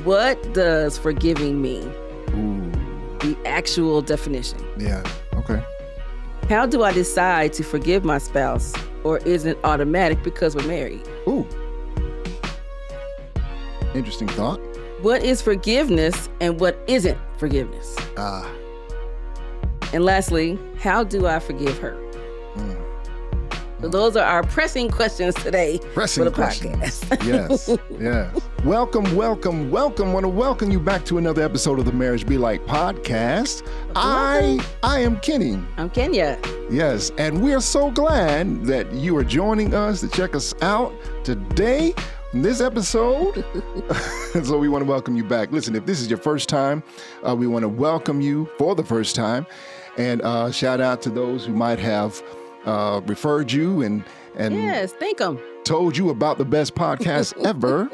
What does forgiving mean? Ooh. The actual definition. Yeah. Okay. How do I decide to forgive my spouse, or is it automatic because we're married? Ooh. Interesting thought. What is forgiveness and what isn't forgiveness? And lastly, how do I forgive her? So those are our pressing questions today Pressing for the questions. podcast. Yes, yes. Welcome, welcome, welcome. I want to welcome you back to another episode of the Marriage Be Like podcast. I am Kenny. I'm Kenya. Yes, and we are so glad that you are joining us to check us out today in this episode. So we want to welcome you back. Listen, if this is your first time, we want to welcome you for the first time. And shout out to those who might have referred you and Yes, thank them. told you about the best podcast ever.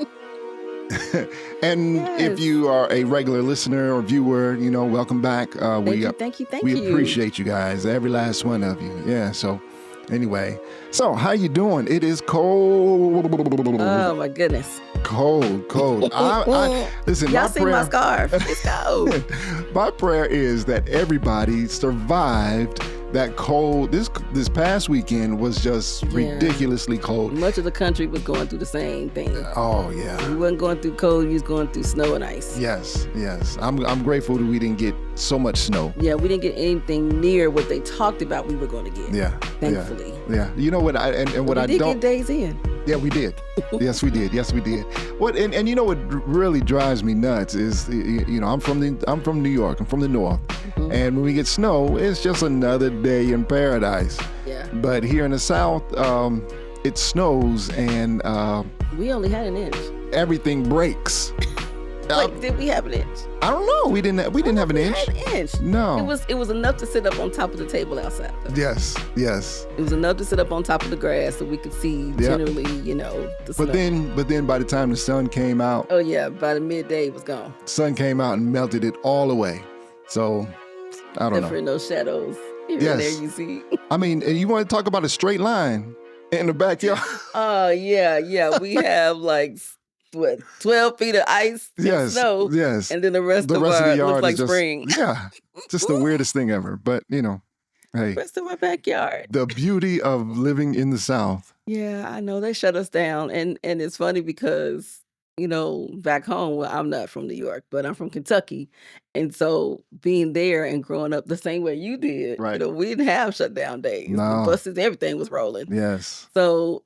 And if you are a regular listener or viewer, welcome back. Thank you. We appreciate you guys, every last one of you. Yeah. So anyway, how you doing? It is cold. Oh my goodness. Cold. Listen, Y'all see my scarf. It's cold. My prayer is that everybody survived that cold. This past weekend was just ridiculously cold. Much of the country was going through the same thing. Oh yeah. We wasn't going through cold, we was going through snow and ice. Yes. I'm grateful that we didn't get so much snow. Yeah, we didn't get anything near what they talked about we were going to get. Yeah. Thankfully. Yeah. You know what we did get days in. Yeah, we did. Yes, we did. What and you know what really drives me nuts is I'm from New York. I'm from the north. Mm-hmm. And when we get snow, it's just another day in paradise. Yeah. But here in the South, it snows and we only had an inch. Everything breaks. Like, did we have an inch? I don't know. We didn't have an inch. Had an inch. No. It was enough to sit up on top of the table outside. Yes. It was enough to sit up on top of the grass so we could see generally, the snow. But then by the time the sun came out. Oh yeah, by the midday it was gone. Sun came out and melted it all away. So I don't know. In those shadows. Here and there you see. I mean, and you want to talk about a straight line in the backyard? Oh yeah. We have 12 feet of ice and snow. Yes. And then the rest of our the yard looks like just, spring. Yeah. Just the weirdest thing ever. But, hey. The rest of our backyard. The beauty of living in the South. Yeah, I know. They shut us down. And it's funny because, back home, well, I'm not from New York, but I'm from Kentucky. And so being there and growing up the same way you did, right. We didn't have shutdown days. No. The buses, everything was rolling. Yes. So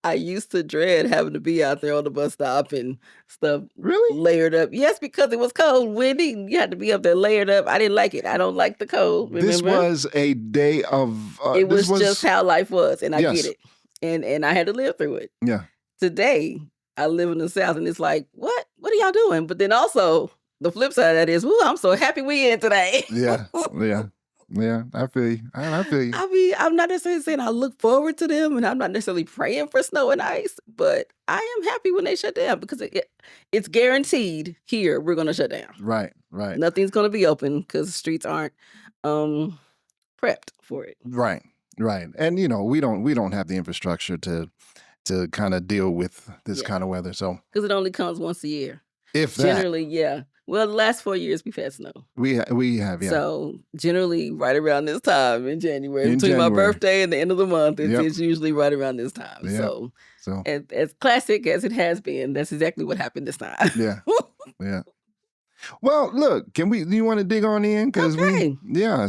I used to dread having to be out there on the bus stop and stuff. Really? Layered up. Yes, because it was cold, windy. You had to be up there layered up. I didn't like it. I don't like the cold. Remember? This was a day of... it was just how life was, and I get it. And I had to live through it. Yeah. Today, I live in the South, and it's like, what? What are y'all doing? But then also, the flip side of that is, I'm so happy we in today. Yeah. I feel you. I feel you. I mean, I'm not necessarily saying I look forward to them, and I'm not necessarily praying for snow and ice, but I am happy when they shut down because it's guaranteed here we're going to shut down. Right. Nothing's going to be open because the streets aren't prepped for it. Right. And we don't have the infrastructure to kind of deal with this kind of weather. So because it only comes once a year. If that. Generally, yeah. Well, the last 4 years we've had snow. We have, yeah. So generally right around this time in January, between my birthday and the end of the month, it's usually right around this time. Yep. So as classic as it has been, that's exactly what happened this time. Yeah. Well, look, do you want to dig on in?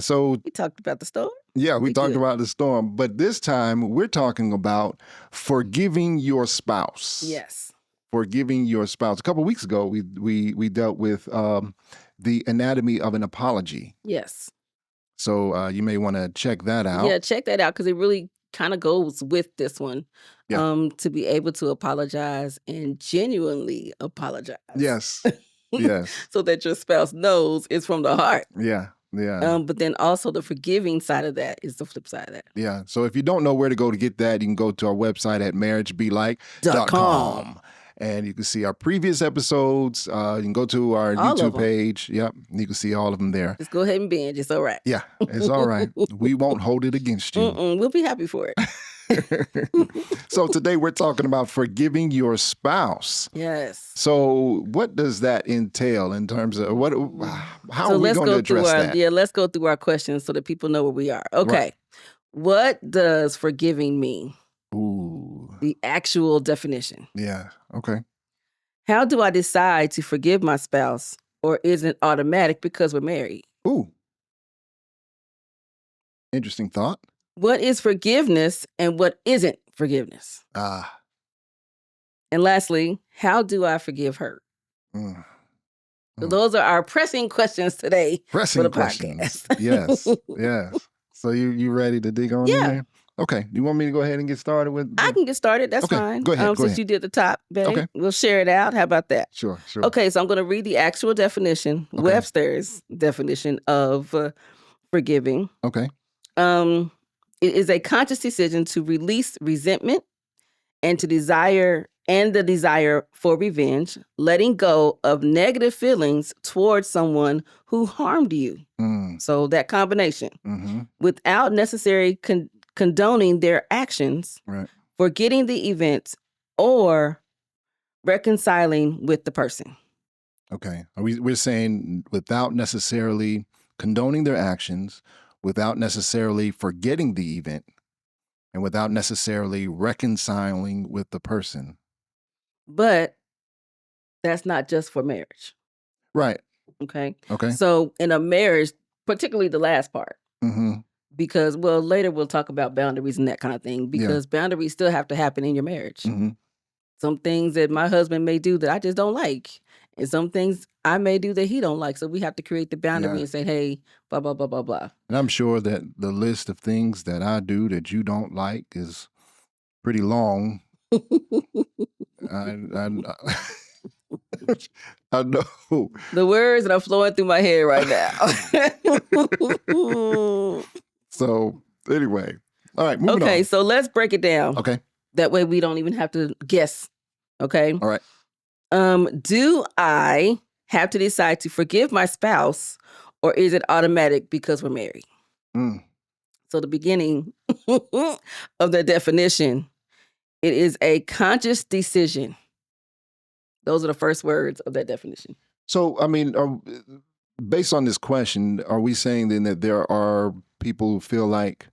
So we talked about the storm. Yeah, we talked about the storm, but this time we're talking about forgiving your spouse. Yes. Forgiving your spouse. A couple of weeks ago, we dealt with the anatomy of an apology. Yes. So you may want to check that out. Yeah, check that out because it really kind of goes with this one. Yeah. To be able to apologize and genuinely apologize. Yes. Yes. So that your spouse knows it's from the heart. Yeah. Yeah. But then also the forgiving side of that is the flip side of that. Yeah. So if you don't know where to go to get that, you can go to our website at marriagebelike.com. And you can see our previous episodes. You can go to our YouTube page. Yep. You can see all of them there. Just go ahead and binge. It's all right. Yeah. It's all right. We won't hold it against you. We'll be happy for it. So today we're talking about forgiving your spouse. Yes. So what does that entail in terms of how So are we let's going to go through address that? let's go through our questions so that people know where we are. Right. Okay. What does forgiving mean? Ooh. The actual definition. Yeah. Okay. How do I decide to forgive my spouse, or is it automatic because we're married? Ooh. Interesting thought. What is forgiveness and what isn't forgiveness? Ah. And lastly, how do I forgive her? Mm. So those are our pressing questions today for the Pressing questions. podcast. Yes. Yes. So you ready to dig on in Yeah. there? Okay. You want me to go ahead and get started with I can get started. That's Okay, fine. go ahead, go Since ahead. you did the top, babe, Okay. we'll share it out. How about that? Sure. Okay, so I'm going to read the actual definition, Okay. Webster's definition of forgiving. Okay. It is a conscious decision to release resentment and the desire for revenge, letting go of negative feelings towards someone who harmed you. So that combination, without necessarily condoning their actions, Right. forgetting the events, or reconciling with the person. Okay. We're saying without necessarily condoning their actions, without necessarily forgetting the event, and without necessarily reconciling with the person. But that's not just for marriage. Right. Okay. Okay. So in a marriage, particularly the last part, because, well, later we'll talk about boundaries and that kind of thing, because boundaries still have to happen in your marriage. Some things that my husband may do that I just don't like, and some things I may do that he don't like. So we have to create the boundary and say, hey, blah, blah, blah, blah, blah. And I'm sure that the list of things that I do that you don't like is pretty long. I know. The words that are flowing through my head right now. So anyway, all right, moving on. Okay, so let's break it down. Okay. That way we don't even have to guess. Okay. All right. Do I have to decide to forgive my spouse, or is it automatic because we're married? So the beginning of the definition, it is a conscious decision. Those are the first words of that definition. So, I mean, based on this question, are we saying then that there are people who feel like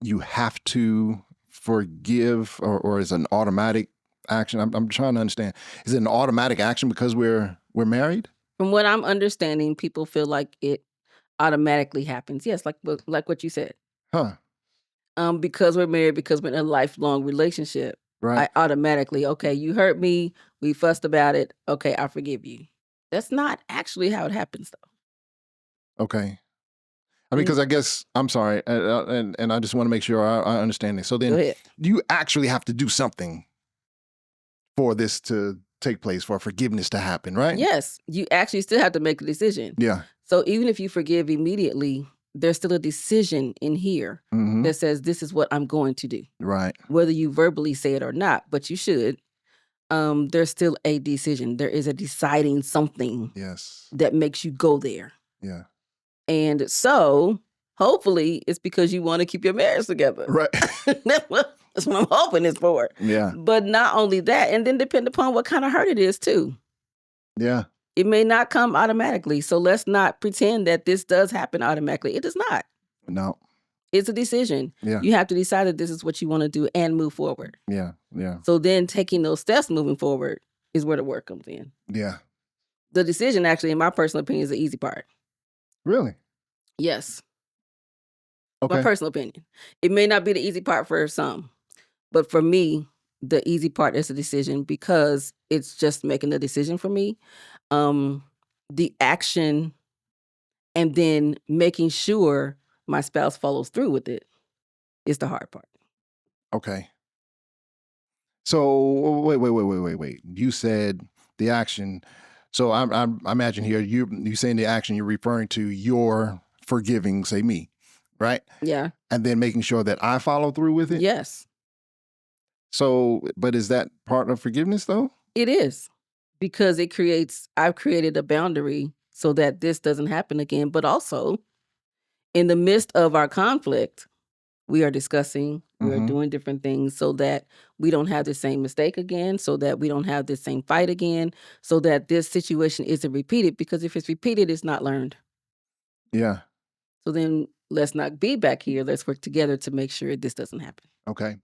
you have to forgive, or is it an automatic action? I'm trying to understand. Is it an automatic action because we're married? From what I'm understanding, people feel like it automatically happens. Yes, like what you said. Huh. Because we're married, because we're in a lifelong relationship. Right. I automatically, okay, you hurt me, we fussed about it, okay, I forgive you. That's not actually how it happens, though. Okay. I mean, because I guess, I'm sorry, and I just want to make sure I understand this. So then you actually have to do something for this to take place, for forgiveness to happen, right? Yes, you actually still have to make a decision. Yeah. So even if you forgive immediately, there's still a decision in here that says, this is what I'm going to do. Right. Whether you verbally say it or not, but you should. There's still a decision. There is a deciding something that makes you go there. Yeah. And so hopefully it's because you want to keep your marriage together. Right. That's what I'm hoping it's for. Yeah. But not only that, and then depend upon what kind of hurt it is too. Yeah. It may not come automatically. So let's not pretend that this does happen automatically. It does not. No. It's a decision. Yeah. You have to decide that this is what you want to do and move forward. Yeah. Yeah. So then taking those steps moving forward is where the work comes in. Yeah. The decision, actually, in my personal opinion, is the easy part. Really? Yes. Okay. My personal opinion. It may not be the easy part for some, but for me, the easy part is the decision, because it's just making the decision for me. The action, and then making sure my spouse follows through with it is the hard part. Okay. So wait. You said the action. So I imagine here you saying the action, you're referring to your forgiving, say me, right? Yeah. And then making sure that I follow through with it. Yes. So, but is that part of forgiveness though? It is, because I've created a boundary so that this doesn't happen again. But also, in the midst of our conflict, we are discussing We're Mm-hmm. doing different things so that we don't have the same mistake again, so that we don't have the same fight again, so that this situation isn't repeated. Because if it's repeated, it's not learned. Yeah. So then let's not be back here. Let's work together to make sure this doesn't happen. Okay.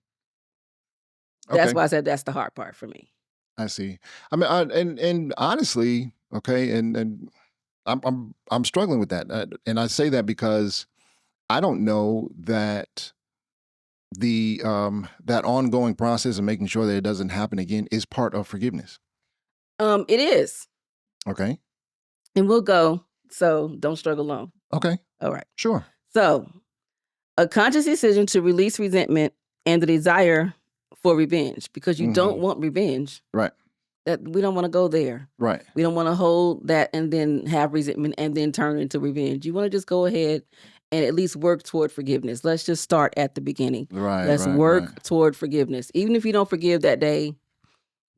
That's Okay. why I said that's the hard part for me. I see. I mean, and honestly, okay, and I'm struggling with that, and I say that because I don't know that that ongoing process of making sure that it doesn't happen again is part of forgiveness. It is. Okay. And we'll go. So don't struggle long. Okay. All right. Sure. So a conscious decision to release resentment and the desire for revenge, because you don't want revenge. Right. That we don't want to go there. Right. We don't want to hold that and then have resentment and then turn into revenge. You want to just go ahead and at least work toward forgiveness. Let's just start at the beginning. Right. Let's work toward forgiveness. Even if you don't forgive that day,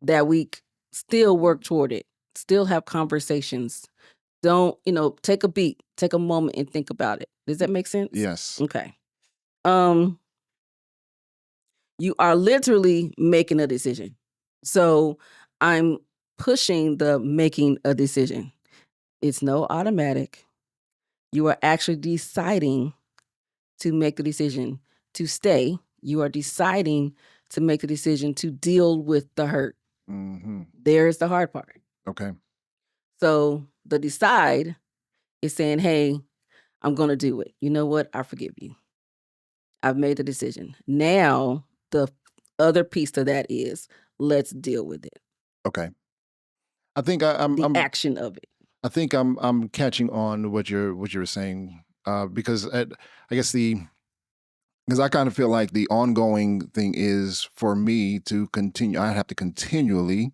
that week, still work toward it. Still have conversations. Don't, take a beat, take a moment and think about it. Does that make sense? Yes. Okay. You are literally making a decision. So I'm pushing the making a decision. It's no automatic. You are actually deciding to make the decision to stay. You are deciding to make the decision to deal with the hurt. Mm-hmm. There's the hard part. Okay. So the decide is saying, hey, I'm going to do it. You know what? I forgive you. I've made the decision. Now, the other piece to that is let's deal with it. Okay. I think I'm action of it. I think I'm catching on what you're saying because I guess because I kind of feel like the ongoing thing is for me to continue. I have to continually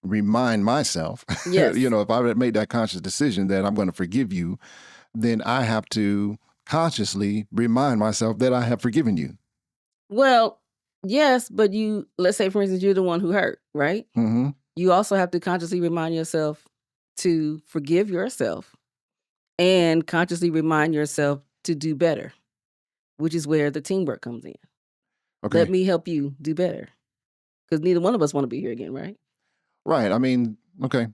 remind myself, Yes. if I made that conscious decision that I'm going to forgive you, then I have to consciously remind myself that I have forgiven you. Well, yes, but let's say, for instance, you're the one who hurt, right? Mm-hmm. You also have to consciously remind yourself to forgive yourself and consciously remind yourself to do better, which is where the teamwork comes in. Okay. Let me help you do better. Because neither one of us want to be here again, right? Right. I mean, okay.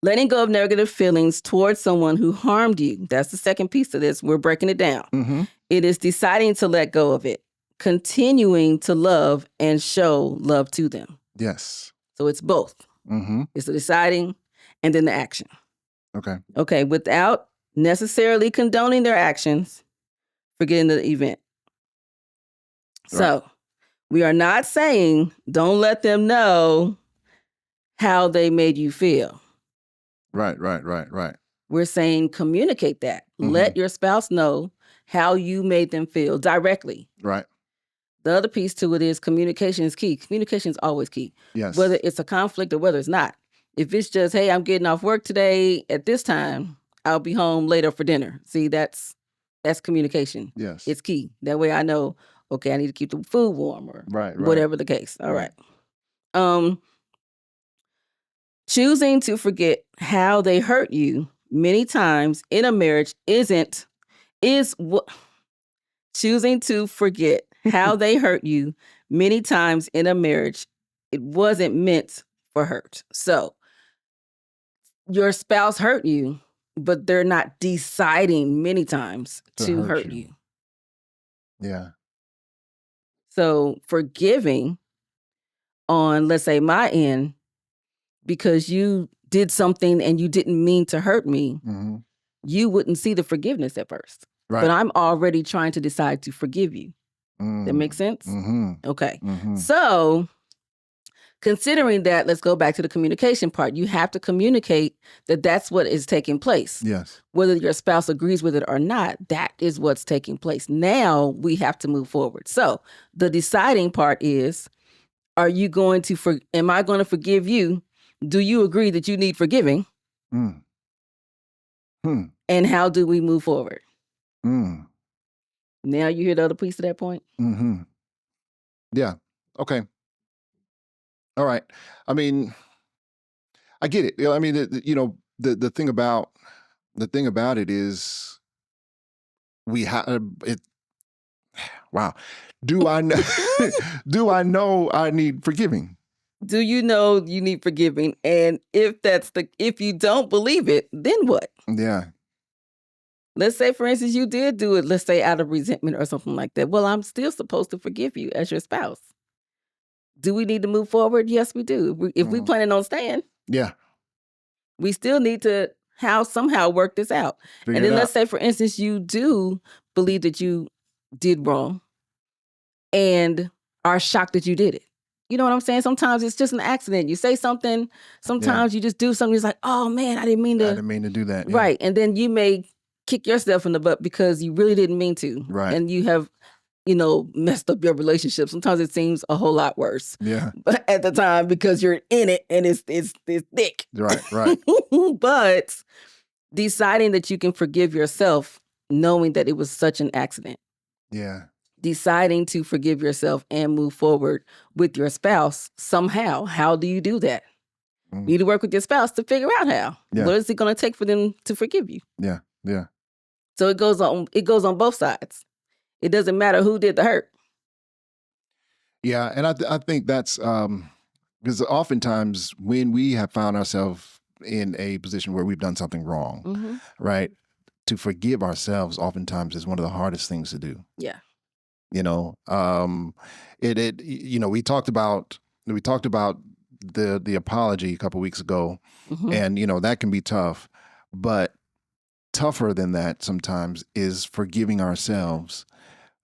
Letting go of negative feelings towards someone who harmed you. That's the second piece of this. We're breaking it down. Mm-hmm. It is deciding to let go of it, continuing to love and show love to them. Yes. So it's both. Mm-hmm. It's the deciding and then the action. Okay. Okay, without necessarily condoning their actions, forgetting the event. So we are not saying don't let them know how they made you feel. Right. We're saying communicate that. Let your spouse know how you made them feel directly. Right. The other piece to it is communication is key. Communication is always key. Yes. Whether it's a conflict or whether it's not. If it's just, hey, I'm getting off work today at this time, I'll be home later for dinner. See, that's communication. Yes. It's key. That way I know, okay, I need to keep the food warm or right. whatever the case. All right. Choosing to forget how they hurt you many times in a marriage choosing to forget how they hurt you many times in a marriage, it wasn't meant for hurt. So your spouse hurt you, but they're not deciding many times to hurt you. Yeah. So forgiving on, let's say, my end, because you did something and you didn't mean to hurt me, you wouldn't see the forgiveness at first. Right. But I'm already trying to decide to forgive you. That makes sense? Okay. So considering that, let's go back to the communication part. You have to communicate that that's what is taking place. Yes. Whether your spouse agrees with it or not, that is what's taking place. Now we have to move forward. So the deciding part is, am I going to forgive you? Do you agree that you need forgiving? And how do we move forward? Now you hear the other piece of that point? Yeah. Okay. All right. I mean, I get it. I mean, the thing about it is we have it. Wow. Do I know, do I know I need forgiving? Do you know you need forgiving? And if you don't believe it, then what? Yeah. Let's say, for instance, you did do it, let's say out of resentment or something like that. Well, I'm still supposed to forgive you as your spouse. Do we need to move forward? Yes, we do. If we planning on staying, Yeah. we still need to somehow work this out. Figure And it then let's out. say, for instance, you do believe that you did wrong and are shocked that you did it. You know what I'm saying? Sometimes it's just an accident. You say something, sometimes you just do something. It's like, oh man, I didn't mean I to. didn't mean to do that. Yeah. Right. And then you may kick yourself in the butt because you really didn't mean to. Right. And you have, messed up your relationship. Sometimes it seems a whole lot worse. Yeah. But at the time, because you're in it and it's thick. Right. Right. But deciding that you can forgive yourself, knowing that it was such an accident. Yeah. Deciding to forgive yourself and move forward with your spouse somehow. How do you do that? You need to work with your spouse to figure out how. Yeah. What is it going to take for them to forgive you? Yeah. Yeah. So it goes on both sides. It doesn't matter who did the hurt. Yeah. And I think that's because oftentimes when we have found ourselves in a position where we've done something wrong, right? To forgive ourselves oftentimes is one of the hardest things to do. Yeah. We talked about the apology a couple weeks ago, and that can be tough, but tougher than that sometimes is forgiving ourselves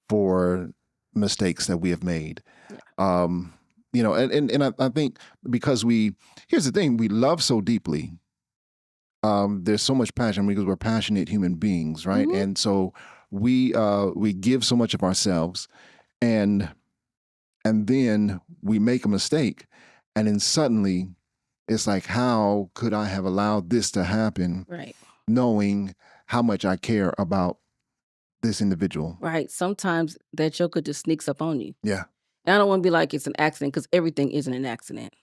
for mistakes that we have made. Yeah. I think because here's the thing, we love so deeply. There's so much passion because we're passionate human beings, right? And so we give so much of ourselves, and then we make a mistake, and then suddenly it's like, how could I have allowed this to happen? Right. Knowing how much I care about this individual. Right. Sometimes that joker just sneaks up on you. Yeah. And I don't want to be like it's an accident because everything isn't an accident.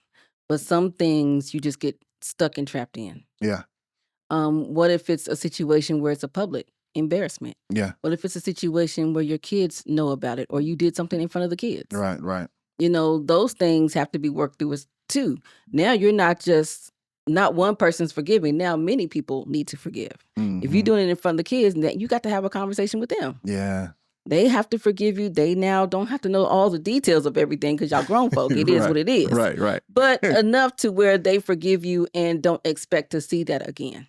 But some things you just get stuck and trapped in. Yeah. What if it's a situation where it's a public embarrassment? Yeah. What if it's a situation where your kids know about it or you did something in front of the kids? Right. Right. Those things have to be worked through too. Now you're not one person's forgiving. Now many people need to forgive. If you're doing it in front of the kids, then you got to have a conversation with them. Yeah. They have to forgive you. They now don't have to know all the details of everything because y'all grown folk. It is what it is. Right. Right. But enough to where they forgive you and don't expect to see that again.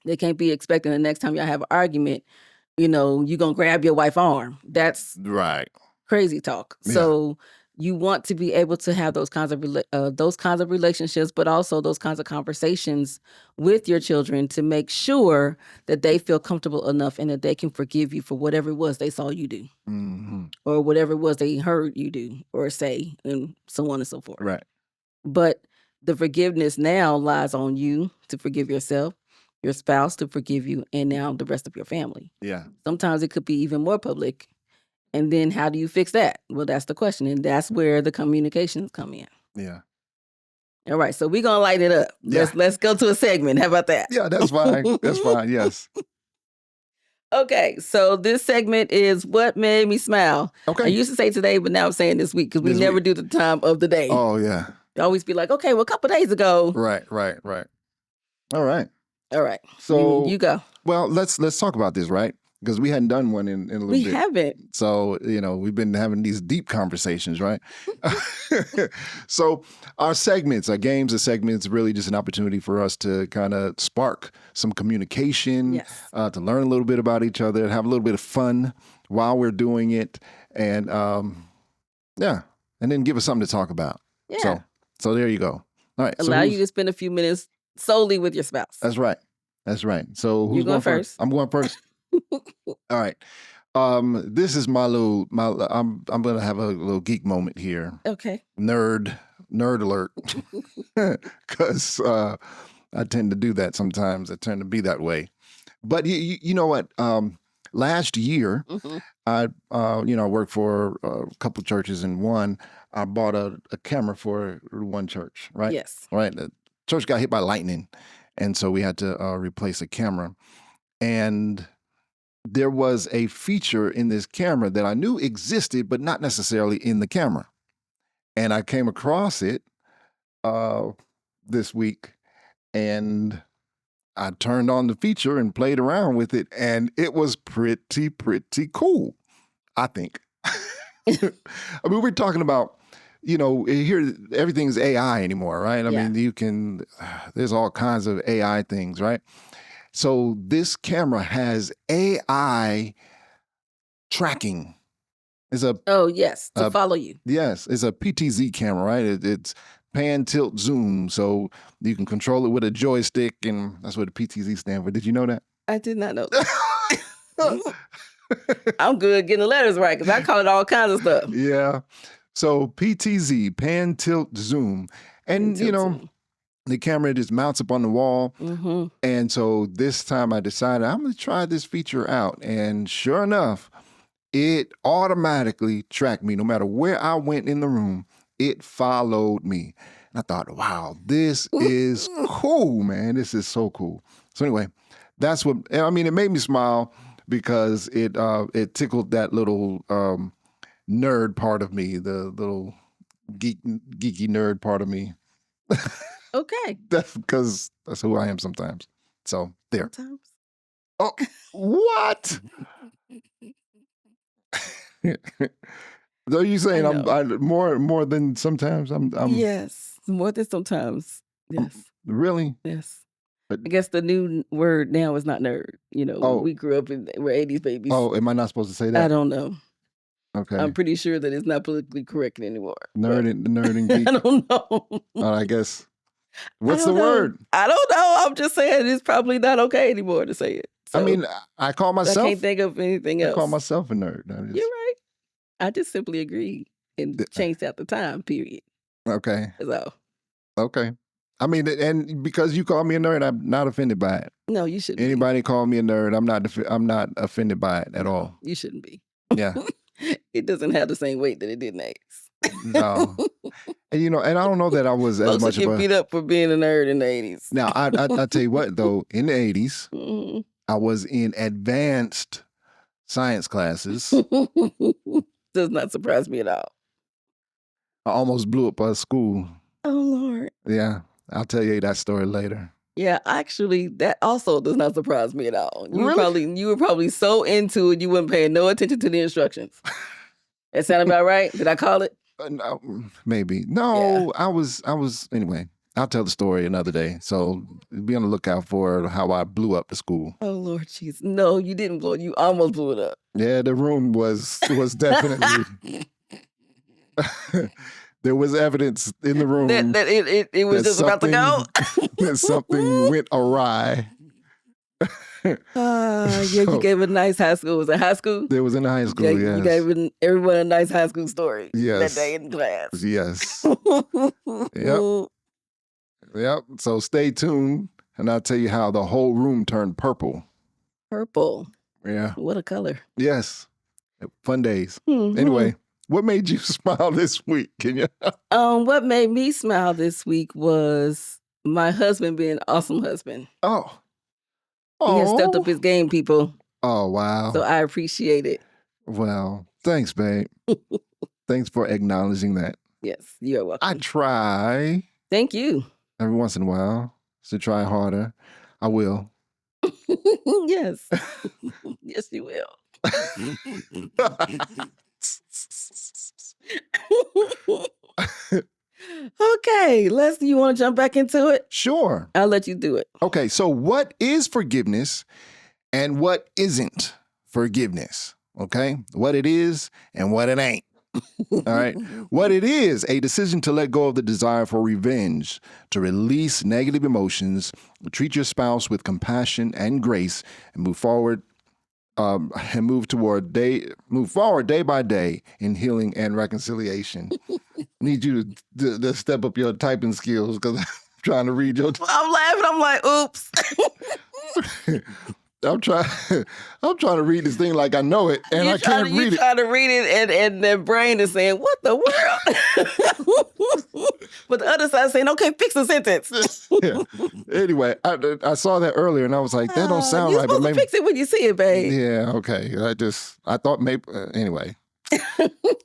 They can't be expecting the next time y'all have an argument, you're going to grab your wife's arm. That's right. Crazy talk. Yeah. So you want to be able to have those kinds of relationships, but also those kinds of conversations with your children to make sure that they feel comfortable enough and that they can forgive you for whatever it was they saw you do, or whatever it was they heard you do or say, and so on and so forth. Right. But the forgiveness now lies on you to forgive yourself, your spouse to forgive you, and now the rest of your family. Yeah. Sometimes it could be even more public. And then how do you fix that? Well, that's the question. And that's where the communications come in. Yeah. All right. So we're going to light it up. Yeah. Let's go to a segment. How about that? Yeah, that's fine. That's fine. Yes. Okay. So this segment is What Made Me Smile. Okay. I used to say today, but now I'm saying this week because we never do the time of the day. Oh, yeah. You always be like, okay, well, a couple days ago. Right. All right. So you go. Well, let's talk about this, right? Because we hadn't done one in a little bit. We haven't. So, we've been having these deep conversations, right? So our games and segments, really just an opportunity for us to kind of spark some communication, Yes. To learn a little bit about each other, have a little bit of fun while we're doing it. And and then give us something to talk about. Yeah. So there you go. All right. Allow you to spend a few minutes solely with your spouse. That's right. So who's You're going first? I'm going first. All right. This is my I'm gonna have a little geek moment here. Okay. Nerd alert. Because I tend to do that sometimes. I tend to be that way. But you know what? Last year, I worked for a couple of churches, and one I bought a camera for one church. Right. Yes. Right. The church got hit by lightning, and so we had to replace a camera. And there was a feature in this camera that I knew existed, but not necessarily in the camera. And I came across it this week, and I turned on the feature and played around with it, and it was pretty cool, I think. I mean, we're talking about, here everything's AI anymore, right? I mean, there's all kinds of AI things, right? So this camera has AI tracking. To follow you. Yes, it's a PTZ camera, right? It's pan, tilt, zoom. So you can control it with a joystick, and that's what the PTZ stands for. Did you know that? I did not know that. I'm good getting the letters right because I call it all kinds of stuff. Yeah. So PTZ, pan, tilt, zoom. And, zoom. The camera just mounts up on the wall. Mm-hmm. And so this time I decided I'm going to try this feature out. And sure enough, it automatically tracked me. No matter where I went in the room, it followed me. And I thought, wow, this is cool, man. This is so cool. So anyway, that's what, I mean, it made me smile because it tickled that little nerd part of me, the little geeky nerd part of me. Okay. That's because that's who I am sometimes. So there. Sometimes. Oh, what? Are you saying I'm more than sometimes? I'm Yes, more than sometimes. Yes. Really? Yes. But, I guess the new word now is not nerd. We grew up we're 80s babies. Oh, am I not supposed to say that? I don't know. Okay. I'm pretty sure that it's not politically correct anymore. Nerd and geek. I don't know. I guess. What's the word? I don't know. I'm just saying it's probably not okay anymore to say it. So I mean, I call myself. I can't think of anything else. I call myself a nerd. You're right. I just simply agree and changed at the time, period. Okay. So. Okay. I mean, and because you call me a nerd, I'm not offended by it. No, you shouldn't. Anybody call me a nerd, I'm not offended by it at all. You shouldn't be. Yeah. It doesn't have the same weight that it did in the 80s. No. And and I don't know that I was as much of a... beat up for being a nerd in the 80s. Now, I tell you what, though, in the 80s, mm-hmm. I was in advanced science classes. Does not surprise me at all. I almost blew up a school. Oh, Lord. Yeah. I'll tell you that story later. Yeah, actually, that also does not surprise me at all. You Really? were probably so into it, you weren't paying no attention to the instructions. That sound about right? Did I call it? No, maybe. No, yeah. I was, anyway, I'll tell the story another day. So be on the lookout for how I blew up the school. Oh, Lord jeez. No, you didn't blow it. You almost blew it up. Yeah, the room was definitely... There was evidence in the room that it was just about to go. That something went awry. You gave it a nice high school. Was it high school? There was in high school, yes. You gave everyone a nice high school story. Yes. That day in class. Yes. Yep. So stay tuned, and I'll tell you how the whole room turned purple. Purple. Yeah. What a color. Yes. Fun days. Mm-hmm. Anyway. What made you smile this week? Can you? What made me smile this week was my husband being an awesome husband. Oh. He has stepped up his game, people. Oh, wow. So I appreciate it. Well, thanks, babe. Thanks for acknowledging that. Yes, you're welcome. I try. Thank you. Every once in a while to try harder. I will. Yes. Yes, you will. Okay, Leslie, you want to jump back into it? Sure. I'll let you do it. Okay, so what is forgiveness and what isn't forgiveness? Okay, what it is and what it ain't. All right. What it is, a decision to let go of the desire for revenge, to release negative emotions, treat your spouse with compassion and grace, and move forward day by day in healing and reconciliation. Need you to step up your typing skills because I'm trying to read your... I'm laughing. I'm like, oops. I'm trying to read this thing like I know it, and I can't read it. You're trying to read it, and their brain is saying, what the world? But the other side saying, okay, fix the sentence. Yeah. Anyway, I saw that earlier and I was like, that don't sound You're right. But supposed to maybe, fix it when you see it, babe. yeah, okay. I thought maybe, anyway.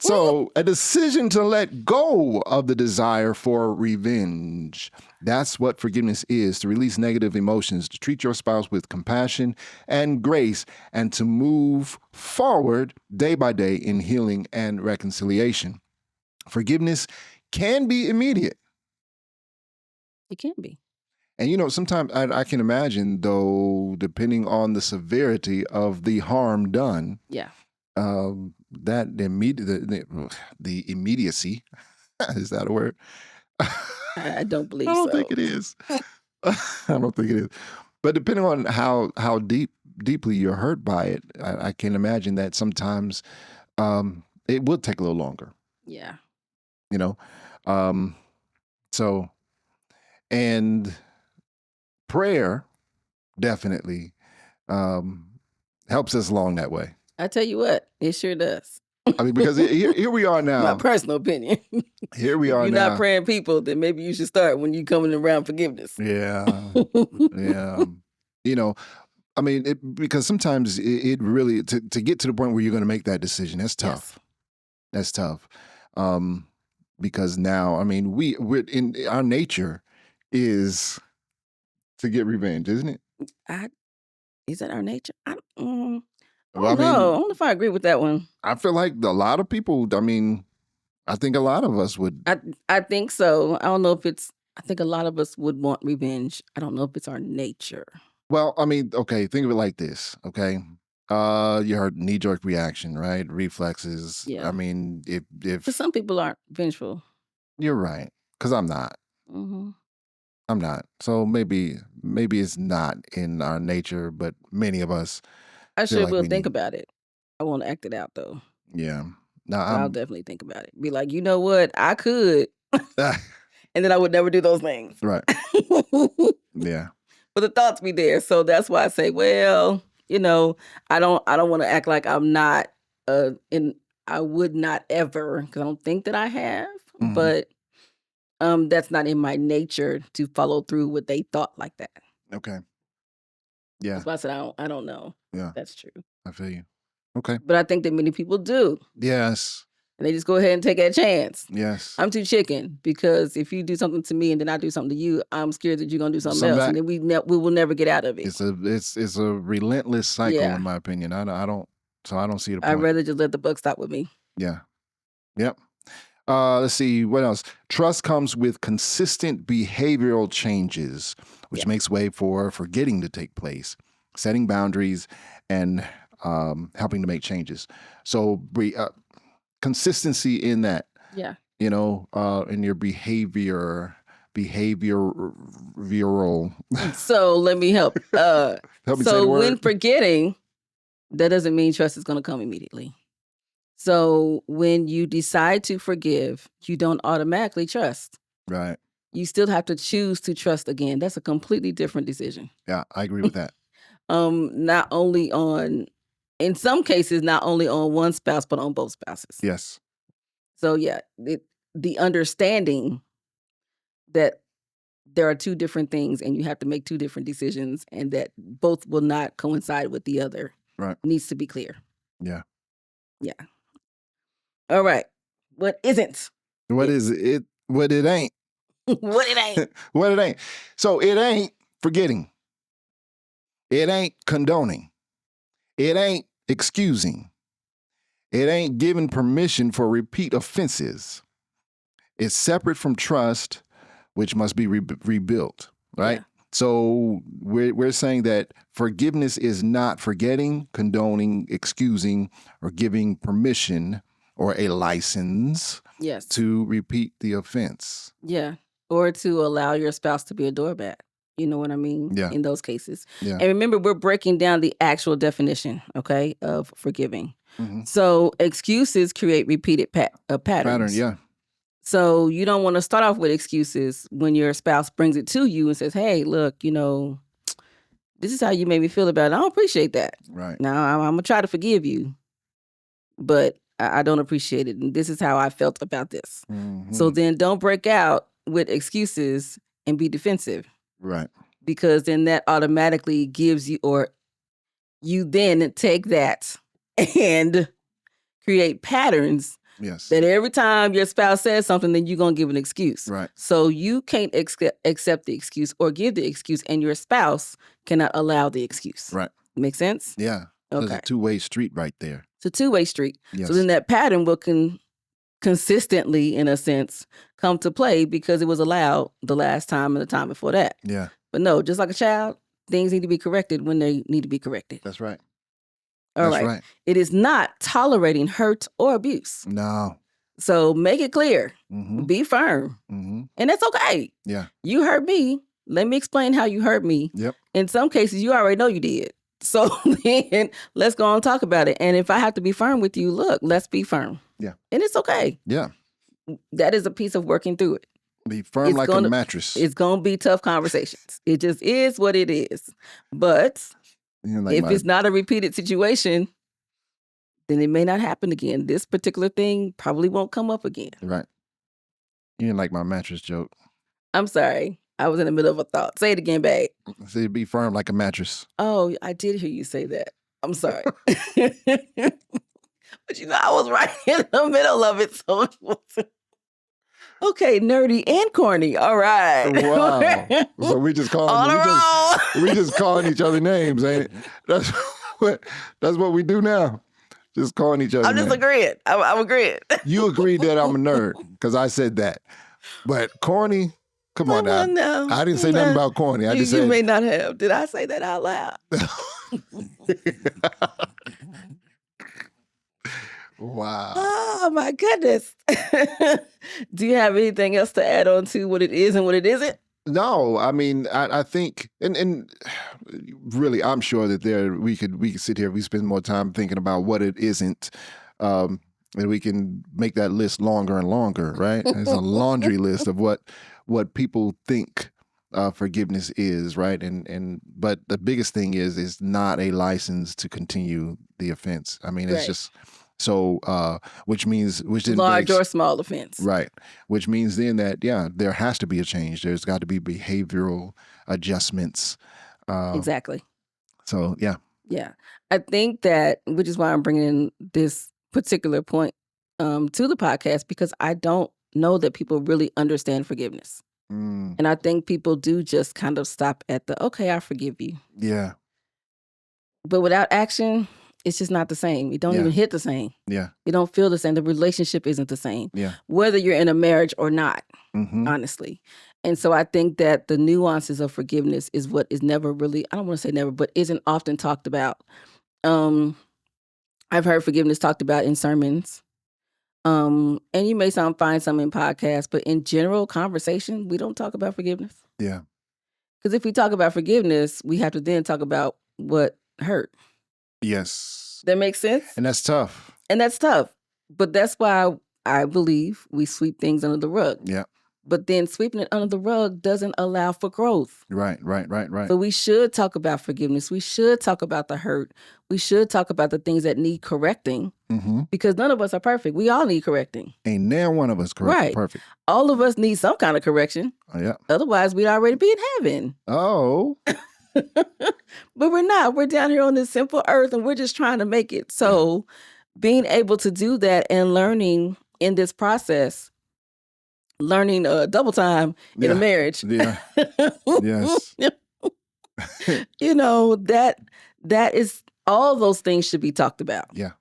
So, a decision to let go of the desire for revenge. That's what forgiveness is, to release negative emotions, to treat your spouse with compassion and grace, and to move forward day by day in healing and reconciliation. Forgiveness can be immediate. It can be. And sometimes I can imagine, though, depending on the severity of the harm done, Yeah. that the immediacy, is that a word? I don't believe I don't so. think it is. I don't think it is. But depending on how deeply you're hurt by it, I can imagine that sometimes it will take a little longer. Yeah. You know, so and prayer definitely helps us along that way. I tell you what, it sure does. I mean, because here we are now. My personal opinion. Here we If are you're now. not praying people, then maybe you should start when you're coming around forgiveness. Yeah, yeah. I mean, because sometimes it really to get to the point where you're going to make that decision. That's tough. Yes. That's tough. Because now, I mean, we're in our nature is to get revenge, isn't it? Is that our nature? I Well, don't know. I don't know if I agree with that one. I feel like a lot of people. I mean, I think a lot of us would. I think so. I don't know if it's. I think a lot of us would want revenge. I don't know if it's our nature. Well, I mean, okay, think of it like this, okay? You heard knee-jerk reaction, right? Reflexes. Yeah. I mean, if But some people aren't vengeful. you're right, because I'm not. Mm-hmm. I'm not. So maybe it's not in our nature, but many of us. I feel sure like will we think need- about it. I won't act it out though. Yeah. Now I'll definitely think about it. Be like, you know what? I could, I'm and then I would never do those things. right. But Yeah. the thoughts be there, so that's why I say, well, I don't want to act like I'm not. I would not ever, because I don't think that I have. Mhm. But that's not in my nature to follow through with they thought like that. Okay. Yeah. That's why I said I don't know. Yeah. That's true. I feel you. Okay. But I think that many people do. Yes. And they just go ahead and take that chance. Yes. I'm too chicken, because if you do something to me and then I do something to you, I'm scared that you're gonna do something Some else, back- and then we will never get out of it. It's a relentless cycle, Yeah. in my opinion. I don't see the point. I'd rather just let the buck stop with me. Yeah. Yep. Let's see what else. Trust comes with consistent behavioral changes, which Yeah. makes way for forgetting to take place, setting boundaries, and helping to make changes. So consistency in that, Yeah. in your behavioral. So let me help. Help me say the So word. when forgetting, that doesn't mean trust is gonna come immediately. So when you decide to forgive, you don't automatically trust. Right. You still have to choose to trust again. That's a completely different decision. Yeah, I agree with that. Not only in some cases, not only on one spouse, but on both spouses. Yes. So yeah, the understanding that there are two different things and you have to make two different decisions, and that both will not coincide with the other, Right. needs to be clear. Yeah. Yeah. All right. What isn't? What is it? What it ain't? What it ain't? What it ain't? So it ain't forgetting. It ain't condoning. It ain't excusing. It ain't giving permission for repeat offenses. It's separate from trust, which must be rebuilt, right? Yeah. So we're saying that forgiveness is not forgetting, condoning, excusing, or giving permission or a license Yes. to repeat the offense. Yeah. Or to allow your spouse to be a doormat. You know what I mean? Yeah. In those cases. Yeah. And remember, we're breaking down the actual definition, okay, of forgiving. Mhm. So excuses create repeated patterns. Pattern, yeah. So you don't want to start off with excuses when your spouse brings it to you and says, hey, look, this is how you made me feel about it. I don't appreciate that. Right. Now, I'm going to try to forgive you, but I don't appreciate it. And this is how I felt about this. Mhm. So then don't break out with excuses and be defensive, Right. because then that automatically gives you, or you then take that and create patterns Yes. that every time your spouse says something, then you're going to give an excuse. Right. So you can't accept the excuse or give the excuse, and your spouse cannot allow the excuse. Right. Make sense? Yeah. So Okay. It's a two-way street right there. It's a two-way street. Yes. So then that pattern will consistently, in a sense, come to play because it was allowed the last time and the time before that. Yeah. But no, just like a child, things need to be corrected when they need to be corrected. That's right. All That's right. It is not tolerating hurt or abuse. No. So make it clear. Mm-hmm. Be firm. Mm-hmm. And that's okay. Yeah. You hurt me. Let me explain how you hurt me. Yep. In some cases, you already know you did. So then let's go and talk about it. And if I have to be firm with you, look, let's be firm. Yeah. And it's okay. Yeah. That is a piece of working through it. Be firm like a mattress. It's going to be tough conversations. It just is what it is. But if it's not a repeated situation, then it may not happen again. This particular thing probably won't come up again. Right. You didn't like my mattress joke. I'm sorry. I was in the middle of a thought. Say it again, babe. Say be firm like a mattress. Oh, I did hear you say that. I'm sorry. But I was right in the middle of it. So it wasn't. Okay, nerdy and corny. All right. Wow. So we just calling each other names, ain't it? That's what we do now. Just calling each other I'm just agreeing. I'm agreeing. You agreed that I'm a nerd because I said that. But corny, come on now. No, I didn't say nothing about corny. I just said you may not have. Did I say that out loud? Wow. Oh my goodness. Do you have anything else to add on to what it is and what it isn't? No, I mean, I think, and really, I'm sure that we could sit here, we spend more time thinking about what it isn't, and we can make that list longer and longer, right? It's a laundry list of what people think forgiveness is, right? But the biggest thing is not a license to continue the offense. I mean, it's just. So, which then large or small offense, right? Which means then that there has to be a change. There's got to be behavioral adjustments. Exactly. So, yeah. I think that, which is why I'm bringing in this particular point to the podcast, because I don't know that people really understand forgiveness, and I think people do just kind of stop at the okay, I forgive you. Yeah. But without action, it's just not the same. It don't even hit the same. Yeah. You don't feel the same. The relationship isn't the same. Yeah. Whether you're in a marriage or not, honestly. And so I think that the nuances of forgiveness is what is never really, I don't want to say never, but isn't often talked about. I've heard forgiveness talked about in sermons. And you may find some in podcasts, but in general conversation, we don't talk about forgiveness. Yeah. Because if we talk about forgiveness, we have to then talk about what hurt. Yes. That makes sense? And that's tough. But that's why I believe we sweep things under the rug. Yeah. But then sweeping it under the rug doesn't allow for growth. Right. So we should talk about forgiveness. We should talk about the hurt. We should talk about the things that need correcting. Because none of us are perfect. We all need correcting. Ain't near one of us perfect. All of us need some kind of correction. Yeah. Otherwise, we'd already be in heaven. Oh. But we're not. We're down here on this simple earth and we're just trying to make it. So being able to do that and learning in this process, learning double time in a marriage. Yeah. Yes. That is, all those things should be talked about. Yeah.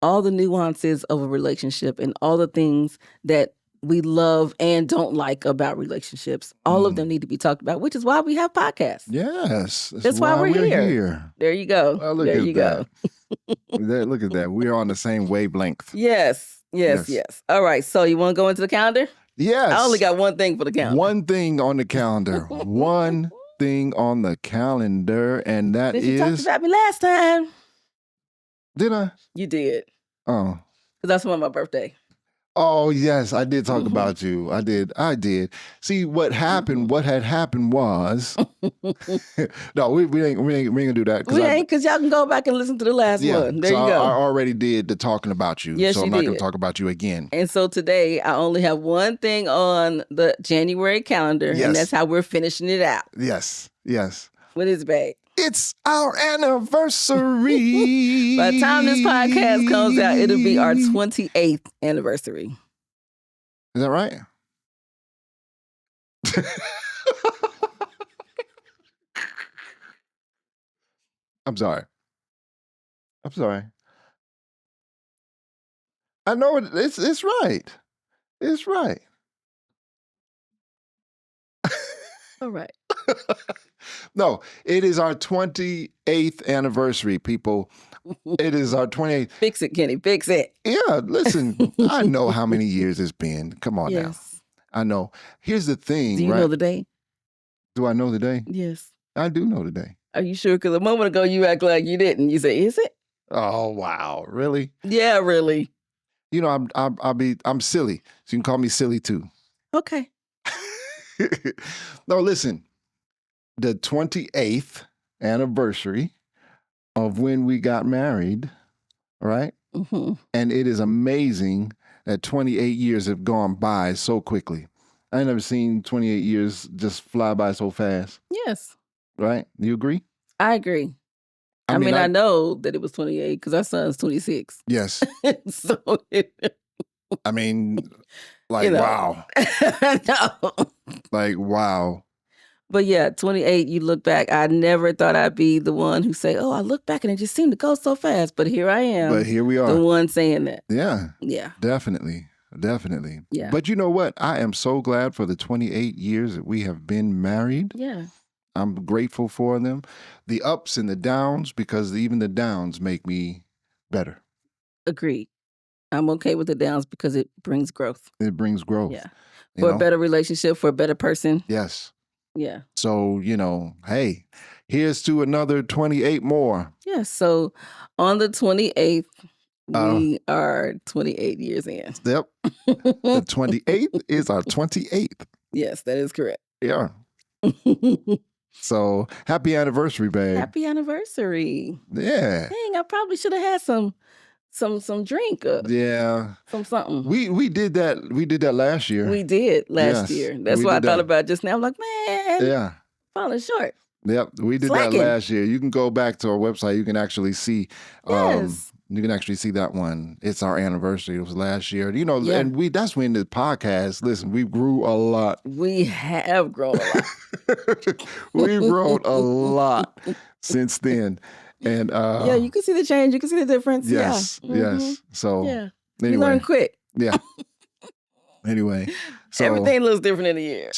All the nuances of a relationship and all the things that we love and don't like about relationships. All of them need to be talked about, which is why we have podcasts. Yes. That's why we're here. There you go. Oh, there you go. Look at that. We're on the same wavelength. Yes. All right. So you want to go into the calendar? Yes. I only got one thing for the calendar. One thing on the calendar. One thing on the calendar. And that is... You talked about me last time. Did I? You did. Oh. Because that's on my birthday. Oh yes, I did talk about you. I did. See what happened. What had happened was no, we ain't gonna do that We I ain't, because y'all can go back and listen to the last yeah. one. There So you I go. already did the talking about you. Yes, so you I'm not gonna did. talk about you again. And so today I only have one thing on the January calendar, and Yes. that's how we're finishing it out. Yes. Yes. What is babe? It's our anniversary. By the time this podcast comes out, it'll be our 28th anniversary. Is that right? I'm sorry. I'm sorry. I know it's right. It's right. All right. No, it is our 28th anniversary, people. It is our 28th. Fix it, Kenny. Fix it. Yeah, listen, I know how many years it's been. Come on now. Yes. I know. Here's the thing, Do you right? know the day? Do I know the day? Yes. I do know the day. Are you sure? Because a moment ago you act like you didn't. You say, is it? Oh, wow. Really? Yeah, really. You know, I'm silly. So you can call me silly too. Okay. No, listen. The 28th anniversary of when we got married, right? Mm-hmm. And it is amazing that 28 years have gone by so quickly. I ain't never seen 28 years just fly by so fast, Yes. right? You agree? I agree. I mean, I know that it was 28 because our son's 26. Yes. So, I mean, like, you know. wow. No. Like, wow. But yeah, 28, you look back. I never thought I'd be the one who say, oh, I look back and it just seemed to go so fast. But here I am. But here we are. The one saying that. Yeah. Yeah. Definitely. Definitely. Yeah. But you know what? I am so glad for the 28 years that we have been married. Yeah. I'm grateful for them. The ups and the downs, because even the downs make me better. Agreed. I'm okay with the downs because it brings growth. It brings growth. Yeah. For a better relationship, for a better person. Yes. Yeah. So, hey, here's to another 28 more. Yeah. So on the 28th, we are 28 years in. Yep. The 28th is our 28th. Yes, that is correct. Yeah. So happy anniversary, babe. Happy anniversary. Yeah. Dang, I probably should have had some drink. Yeah. Some something. We did that. We did that last year. We did last year. That's what I thought about just now. I'm like, man. Yeah. Falling short. Yep. We did that last year. You can go back to our website. You can actually see. Yes. You can actually see that one. It's our anniversary. It was last year. And that's when the podcast, listen, we grew a lot. We have grown a lot. We've grown a lot since then. And yeah, you can see the change. You can see the difference. Yes. Yeah. Yes. So yeah. Anyway. You learn quick. Yeah. Anyway. So everything looks different in a year.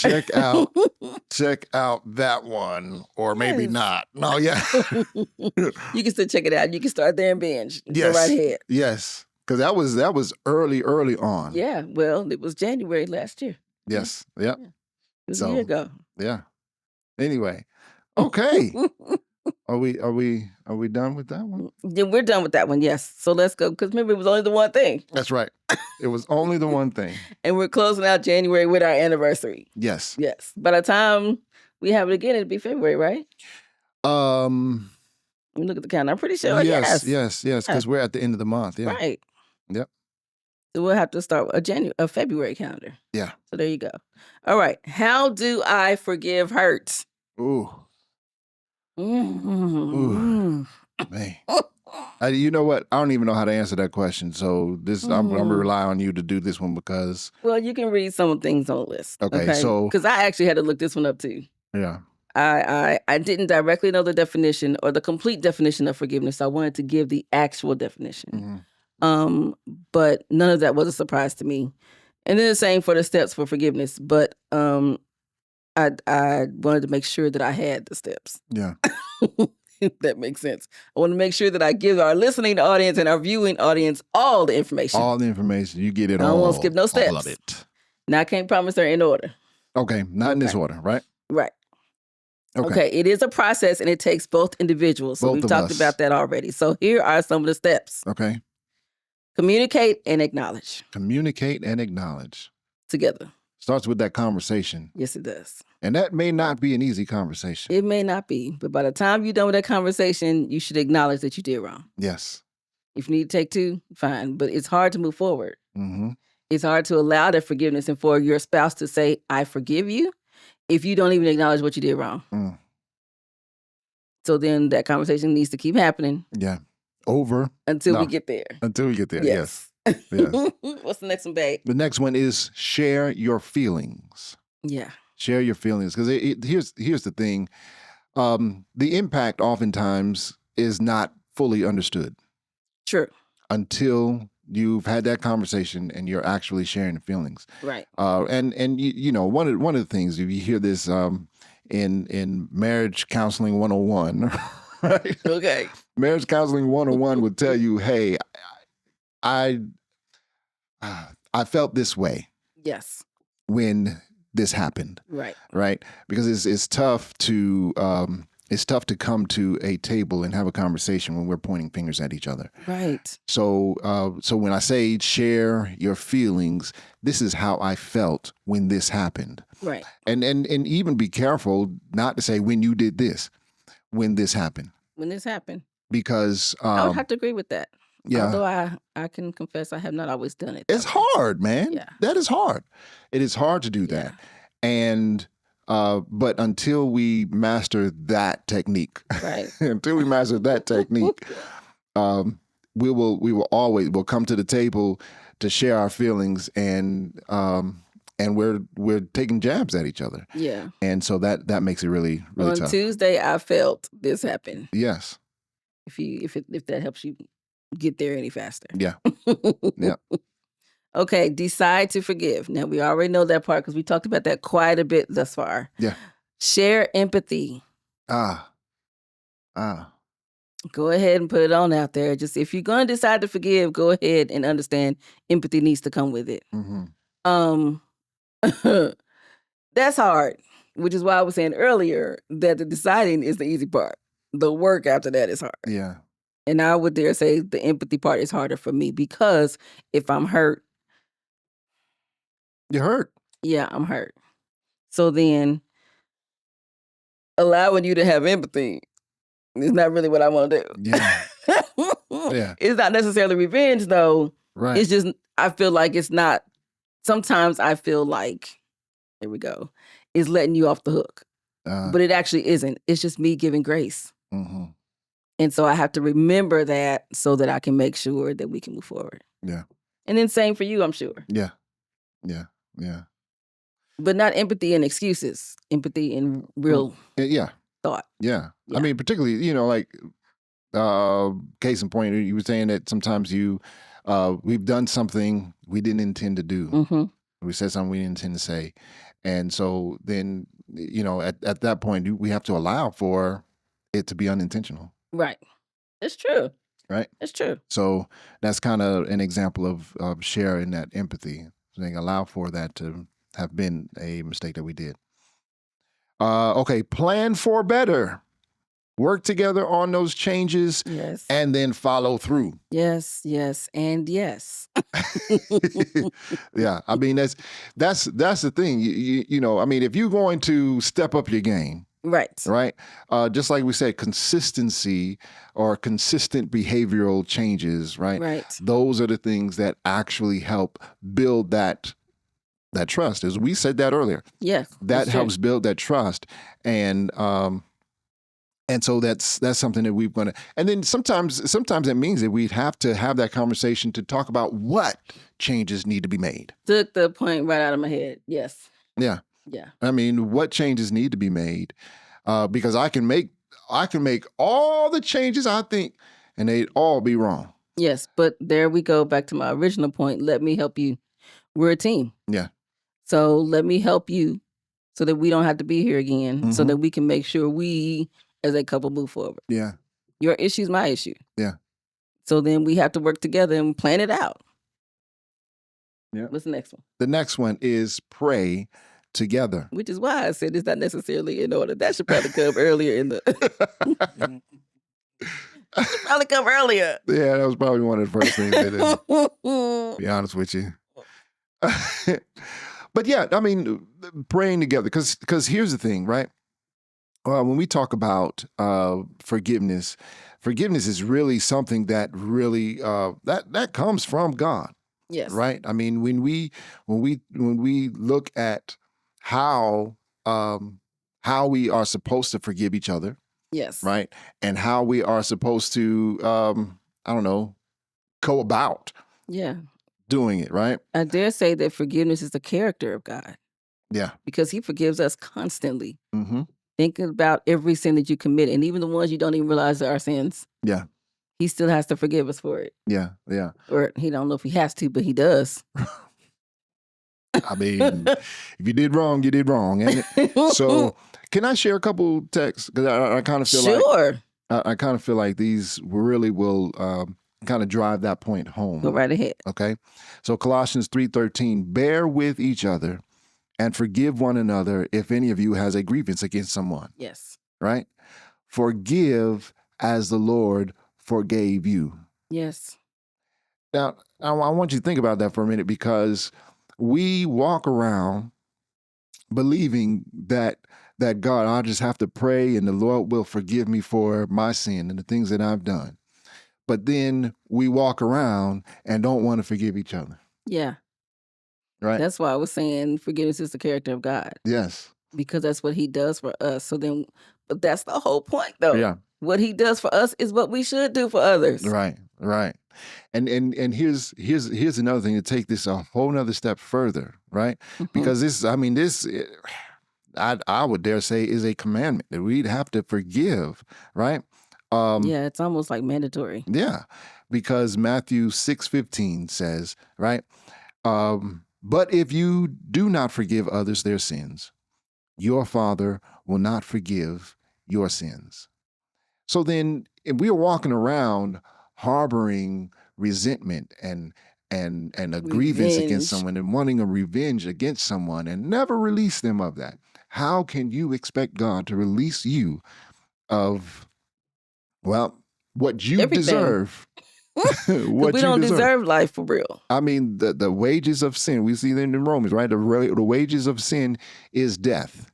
check out that one, or maybe not. No, yeah. You can still check it out. You can start there and binge. Yes. Go right ahead. Yes. Because that was early on. Yeah. Well, it was January last year. Yes. Yep. Yeah. It was a year ago. Yeah. Anyway. Okay. Are we done with that one? Yeah, we're done with that one. Yes. So let's go. Because remember, it was only the one thing. That's right. It was only the one thing. And we're closing out January with our anniversary. Yes. Yes. By the time we have it again, it'll be February, right? Let me look at the calendar. I'm pretty sure. Yes. Because we're at the end of the month. Yeah. Right. Yep. So we'll have to start a February calendar. Yeah. So there you go. All right. How do I forgive hurt? Ooh. Mm-hmm. Ooh. Man. You know what? I don't even know how to answer that question. So I'm going to rely on you to do this one because. Well, you can read some things on the list. Okay. So. Because I actually had to look this one up too. Yeah. I didn't directly know the definition or the complete definition of forgiveness. I wanted to give the actual definition. Mm-hmm. But none of that was a surprise to me. And then the same for the steps for forgiveness. But I wanted to make sure that I had the steps. Yeah. If that makes sense. I want to make sure that I give our listening audience and our viewing audience all the information. All the information. You get it all. I won't skip no steps. All of it. Now, I can't promise they're in order. Okay. Not in this order, right? Right. Okay. It is a process and it takes both individuals. So we've talked about that already. So here are some of the steps. Okay. Communicate and acknowledge Communicate and acknowledge. together. Starts with that conversation. Yes, it does. And that may not be an easy conversation. It may not be, but by the time you're done with that conversation, you should acknowledge that you did wrong. Yes. If you need to take two, fine. But it's hard to move forward. Mm-hmm. It's hard to allow that forgiveness and for your spouse to say, I forgive you, if you don't even acknowledge what you did wrong. Mm. So then that conversation needs to keep happening. Yeah. Over. Until we get there. Until we get there. Yes. Yes. What's the next one, babe? The next one is share your feelings. Yeah. Share your feelings. Because here's the thing. The impact oftentimes is not fully understood. True. Until you've had that conversation and you're actually sharing the feelings. Right. And you know, one of the things, if you hear this in marriage counseling 101, right? Okay. Marriage counseling 101 would tell you, hey, I felt this way. Yes. When this happened. Right. Right. Because it's tough to come to a table and have a conversation when we're pointing fingers at each other. Right. So when I say share your feelings, this is how I felt when this happened. Right. And even be careful not to say when you did this, when this happened. When this happened. Because I would have to agree with that. Yeah. Although I can confess I have not always done it. It's hard, man. Yeah. That is hard. It is hard to do that. Yeah. And but until we master that technique, right? Until we master that technique, we'll come to the table to share our feelings, and we're taking jabs at each other. Yeah. And so that makes it really tough. On Tuesday, I felt this happen. Yes. If that helps you get there any faster. Yeah. Yeah. Okay, decide to forgive. Now, we already know that part because we talked about that quite a bit thus far. Yeah. Share empathy. Go ahead and put it on out there. Just if you're going to decide to forgive, go ahead and understand empathy needs to come with it. Mm-hmm. That's hard, which is why I was saying earlier that the deciding is the easy part. The work after that is hard. Yeah. And I would dare say the empathy part is harder for me because if I'm hurt, you're hurt. Yeah, I'm hurt. So then allowing you to have empathy is not really what I want to do. Yeah. Yeah. It's not necessarily revenge though. Right. It's just, I feel like it's not, sometimes I feel like, here we go, is letting you off the hook. But it actually isn't. It's just me giving grace. Mm-hmm. And so I have to remember that so that I can make sure that we can move forward. Yeah. And then same for you, I'm sure. Yeah. Yeah. Yeah. But not empathy and excuses. Empathy in real thought. Yeah. I mean, particularly, like case in point, you were saying that sometimes we've done something we didn't intend to do. Mm-hmm. We said something we didn't intend to say. And so then, at that point, we have to allow for it to be unintentional. Right. It's true. Right? It's true. So that's kind of an example of sharing that empathy. Saying allow for that to have been a mistake that we did. Okay, plan for better. Work together on those changes. Yes. And then follow through. Yes, yes, and yes. Yeah, I mean that's the thing. I mean, if you're going to step up your game, right? Just like we said, consistency or consistent behavioral changes, right? Right. Those are the things that actually help build that trust. As we said that earlier. Yes. That helps build that trust. And so that's something that we're going to, and then sometimes it means that we'd have to have that conversation to talk about what changes need to be made. Took the point right out of my head. Yes. Yeah. Yeah. I mean, what changes need to be made? Because I can make all the changes I think, and they'd all be wrong. Yes. But there we go back to my original point. Let me help you. We're a team. Yeah. So let me help you so that we don't have to be here again, so Mhm. that we can make sure we as a couple move forward. Yeah. Your issue is my issue. Yeah. So then we have to work together and plan it out. Yeah. What's the next one? The next one is pray together. Which is why I said it's not necessarily in order. That should probably come earlier in the... Probably come earlier. Yeah, that was probably one of the first things they did, to be honest with you. But yeah, I mean, praying together, because here's the thing, right? When we talk about forgiveness is really something that really that comes from God, Yes. right? I mean, when we look at how we are supposed to forgive each other, Yes. right, and how we are supposed to I don't know, go about Yeah. doing it, right? I dare say that forgiveness is the character of God Yeah. because he forgives us constantly. Mm-hmm. Think about every sin that you commit, and even the ones you don't even realize are sins. Yeah. He still has to forgive us for it. Yeah. Yeah. Or he don't know if he has to, but he does. I mean, if you did wrong, you did wrong, ain't it? So, can I share a couple texts? Because I kind of feel sure. I kind of feel like these really will kind of drive that point home. Go right ahead. Okay, so Colossians 3:13, bear with each other and forgive one another if any of you has a grievance against someone. Yes. Right? Forgive as the Lord forgave you. Yes. Now, I want you to think about that for a minute, because we walk around believing that God, I just have to pray and the Lord will forgive me for my sin and the things that I've done. But then we walk around and don't want to forgive each other. Yeah. Right? That's why I was saying forgiveness is the character of God. Yes. Because that's what he does for us. So then, but that's the whole point, though. Yeah. What he does for us is what we should do for others. Right. Right. And here's another thing to take this a whole nother step further, right? Mhm. Because this I would dare say is a commandment that we'd have to forgive, right? Yeah, it's almost like mandatory. Yeah, because Matthew 6:15 says, right? But if you do not forgive others their sins, your Father will not forgive your sins. So then, if we are walking around harboring resentment and a grievance against someone and wanting a revenge against someone and never release them of that, how can you expect God to release you of, well, what you Everything. deserve? What we don't deserve life for real. I mean, the wages of sin, we see that in Romans, right? The wages of sin is death.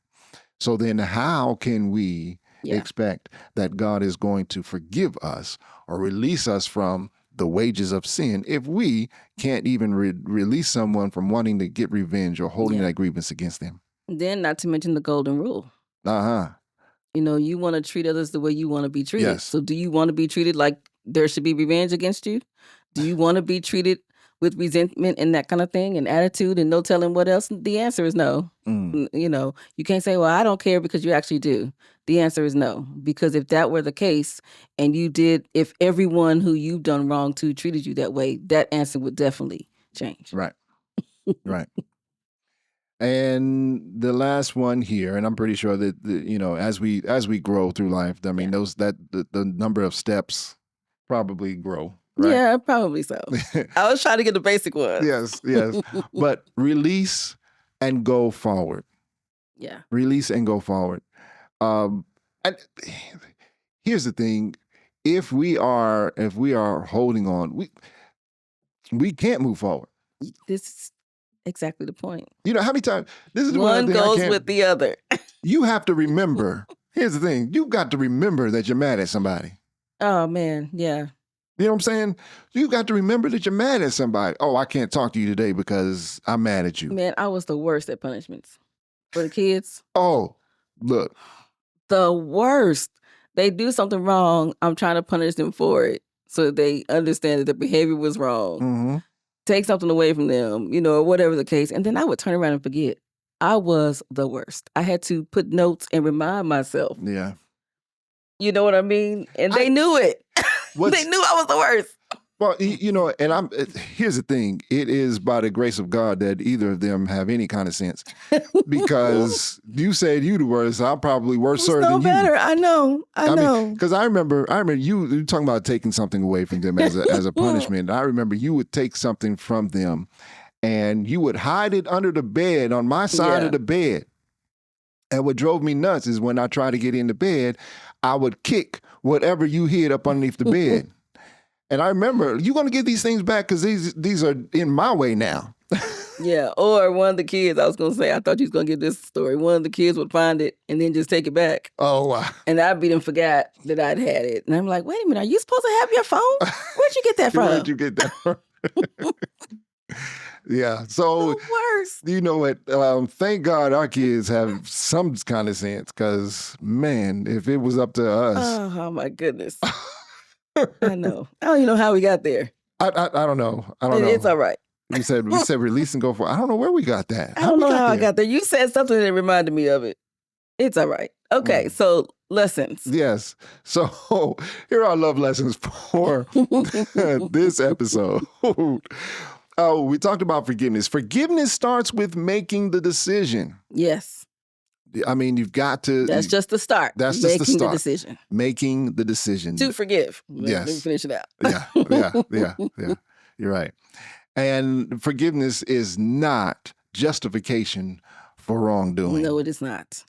So then how can we expect that God is going to forgive us or release us from the wages of sin if we can't even release someone from wanting to get revenge or holding that grievance against them? Then, not to mention the golden rule. Uh-huh. You know, you want to treat others the way you want to be treated. Yes. So do you want to be treated like there should be revenge against you? Do you want to be treated with resentment and that kind of thing and attitude and no telling what else? The answer is no. You know, you can't say, well, I don't care, because you actually do. The answer is no. Because if that were the case and if everyone who you've done wrong to treated you that way, that answer would definitely change. Right. Right. And the last one here, and I'm pretty sure that as we grow through life, I mean, the number of steps probably grow. Right? Yeah, probably so. I was trying to get the basic one. Yes. But release and go forward. Yeah. Release and go forward. And here's the thing: if we are holding on, we can't move forward. This is exactly the point. You know how many times this is one goes with the other. You have to remember. Here's the thing: you've got to remember that you're mad at somebody. Oh man, yeah. You know what I'm saying? You got to remember that you're mad at somebody. Oh, I can't talk to you today because I'm mad at you. Man, I was the worst at punishments for the kids. Oh, look. The worst. They do something wrong. I'm trying to punish them for it so they understand that the behavior was wrong. Mm-hmm. Take something away from them, or whatever the case. And then I would turn around and forget. I was the worst. I had to put notes and remind myself. Yeah. You know what I mean? And they knew it. They knew I was the worst. Well, and here's the thing. It is by the grace of God that either of them have any kind of sense. Because you said you the worst, I'm probably worse than you. Better. I know. Because I remember you talking about taking something away from them as a punishment. I remember you would take something from them and you would hide it under the bed on my side of the bed. And what drove me nuts is when I tried to get into bed, I would kick whatever you hid up underneath the bed. And I remember, you're going to get these things back because these are in my way now. Yeah, or one of the kids, I was going to say, I thought you was going to get this story. One of the kids would find it and then just take it back. Oh, wow. And I beat and forgot that I'd had it. And I'm like, wait a minute, are you supposed to have your phone? Where'd you get that from? Where'd you get that from? Yeah, so The worst. you know what? Thank God our kids have some kind of sense because, man, if it was up to us. Oh my goodness. I know. I don't even know how we got there. I don't know. I don't know. It's all right. We said release and go for it. I don't know where we got that. I don't know how I got there. You said something that reminded me of it. It's all right. Okay, so lessons. Yes. So here are love lessons for this episode. Oh, we talked about forgiveness. Forgiveness starts with making the decision. Yes. I mean, you've got to. That's just the start. That's making just the start. The decision. Making the decision. To forgive. Yes. Let me finish it out. Yeah. You're right. And forgiveness is not justification for wrongdoing. No, it is not.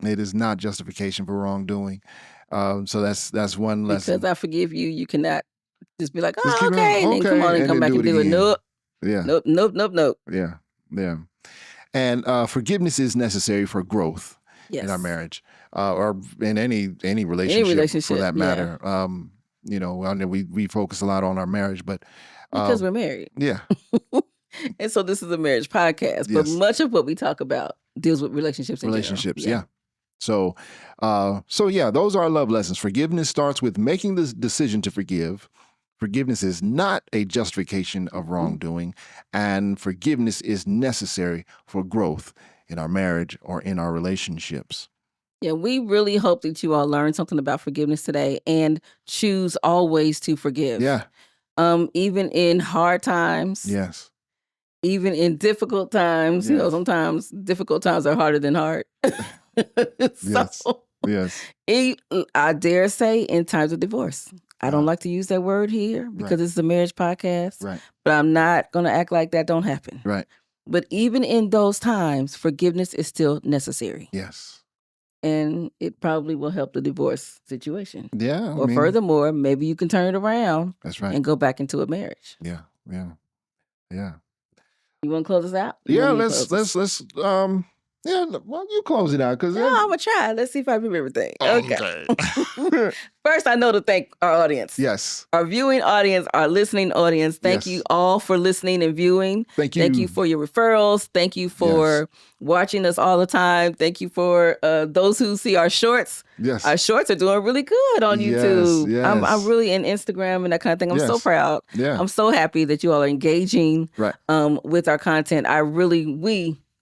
It is not justification for wrongdoing. So that's one lesson. Because I forgive you, you cannot just be like, Just keep okay, and then come on and come back and do it. Nope. Yeah. Nope. Yeah. And forgiveness is necessary for growth in our marriage or in any relationship for that matter. Yeah. I know we focus a lot on our marriage, but because we're married. Yeah. And so this is a marriage podcast, but much of what we talk about deals with relationships in general. Yeah. So those are our love lessons. Forgiveness starts with making the decision to forgive. Forgiveness is not a justification of wrongdoing, and forgiveness is necessary for growth in our marriage or in our relationships. Yeah, we really hope that you all learned something about forgiveness today and choose always to forgive. Yeah. Even in hard times. Yes. Even in difficult times. Yes. Sometimes difficult times are harder than hard. Yes. I dare say in times of divorce. I don't like to use that word here because it's a marriage podcast. Right. But I'm not going to act like that don't happen. Right. But even in those times, forgiveness is still necessary. Yes. And it probably will help the divorce situation. Yeah. Furthermore, maybe you can turn it around. That's right. And go back into a marriage. Yeah. You want to close us out? Yeah, well, you close it out because I'm gonna try. Let's see if I remember everything. Okay. First, I know to thank our audience. Yes. Our viewing audience, our listening audience. Thank you all for listening and viewing. Thank you. Thank you for your referrals. Thank you for watching us all the time. Thank you for those who see our shorts. Yes. Our shorts are doing really good on YouTube. Yes. I'm really in Instagram and that kind of thing. I'm so proud. Yeah. I'm so happy that you all are engaging with our content.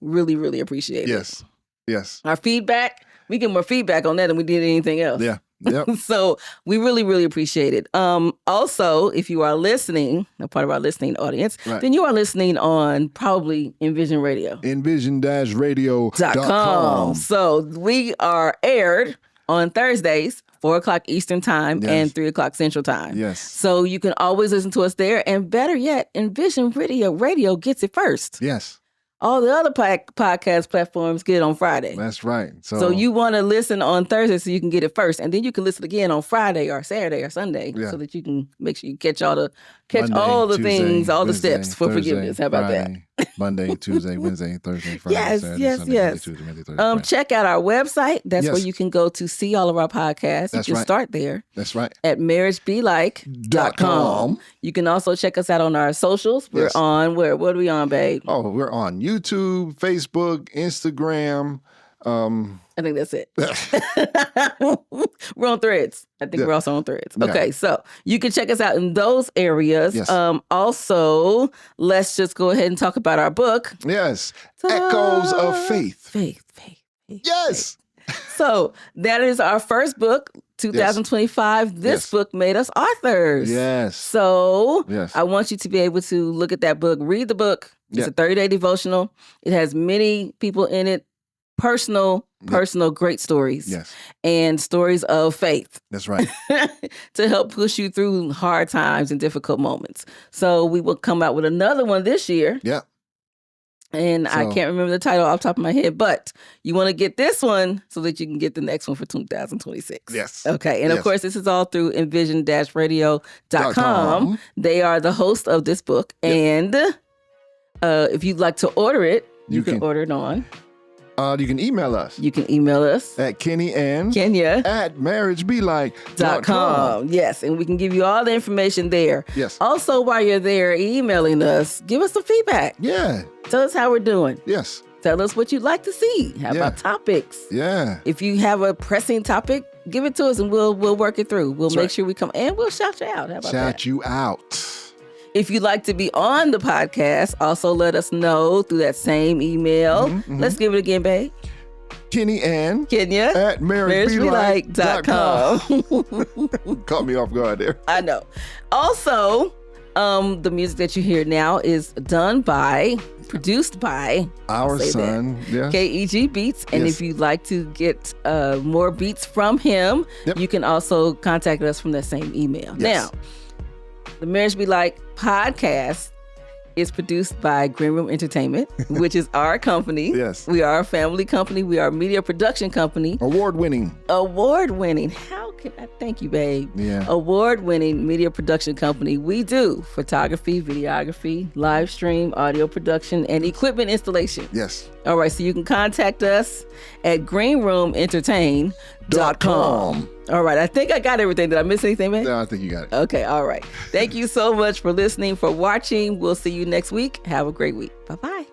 We really appreciate it. Yes. Our feedback, we get more feedback on that than we did anything else. Yeah. Yep. So we really appreciate it. Also, if you are listening, a part of our listening audience, then you are listening on probably Envision Radio. Envision-radio.com. So we are aired on Thursdays, 4:00 Eastern Time and 3:00 Central Time. Yes. So you can always listen to us there. And better yet, Envision Radio gets it first. Yes. All the other podcast platforms get it on Friday. That's right. So you want to listen on Thursday so you can get it first. And then you can listen again on Friday or Saturday or Sunday so that you can make sure you catch all the Tuesday, things, all Wednesday, the steps for Thursday, forgiveness. How about Friday, that? Monday, Tuesday, Wednesday, Thursday, Friday, Saturday, Sunday, Monday, Tuesday, Wednesday, Thursday, Friday. Check out our website. That's where you can go to see all of our podcasts. That's you can start there. That's right. At marriageBelike.com. You can also check us out on our socials. We're on what are we on, babe? Oh, we're on YouTube, Facebook, Instagram. I think that's it. We're on Threads. I think we're also on Threads. Okay, so you can check us out in those areas. Yes. Also, let's just go ahead and talk about our book. Yes. Echoes of Faith. Faith. Yes. So that is our first book, 2025. This book made us authors. Yes. So I want you to be able to look at that book, read the book. It's a 30-day devotional. It has many people in it. Personal, great stories. Yes. And stories of faith. That's right. To help push you through hard times and difficult moments. So we will come out with another one this year. Yeah. And I So- can't remember the title off the top of my head, but you want to get this one so that you can get the next one for 2026. Yes. Okay. And of Yes. course, this is all through envision-radio.com. They are the host of this book. Yep. And if you'd like to order it, you can can- order it on. You can email us You can email us, at Kenny and Kenya. at marriageBeLike.com. .com. Yes, and we can give you all the information there. Yes. Also, while you're there emailing us, give us some feedback. Yeah. Tell us how we're doing. Yes. Tell us what you'd like to see. How Yeah. about topics? Yeah. If you have a pressing topic, give it to us and we'll work it through. We'll That's make right. sure we come and we'll shout you out. How about that? Shout you out. If you'd like to be on the podcast, also let us know through that same email. Let's give it again, babe. Kenny and Kenya at marriageBeLike.com. Caught me off guard there. I know. Also, the music that you hear now is produced by Our say son. Yeah. KEG Beats. And Yes. if you'd like to get more beats from him, Yep. you can also contact us from that same email. Yes. Now, the Marriage Be Like podcast is produced by Green Room Entertainment, which is our company. Yes. We are a family company. We are a media production company. Award-winning. Award-winning. How can I thank you, babe? Yeah. Award-winning media production company. We do photography, videography, live stream, audio production, and equipment installation. Yes. All right, so you can contact us at greenroomentertain.com. All right, I think I got everything. Did I miss anything, man? No, I think you got it. Okay, all right. Thank you so much for listening, for watching. We'll see you next week. Have a great week. Bye-bye.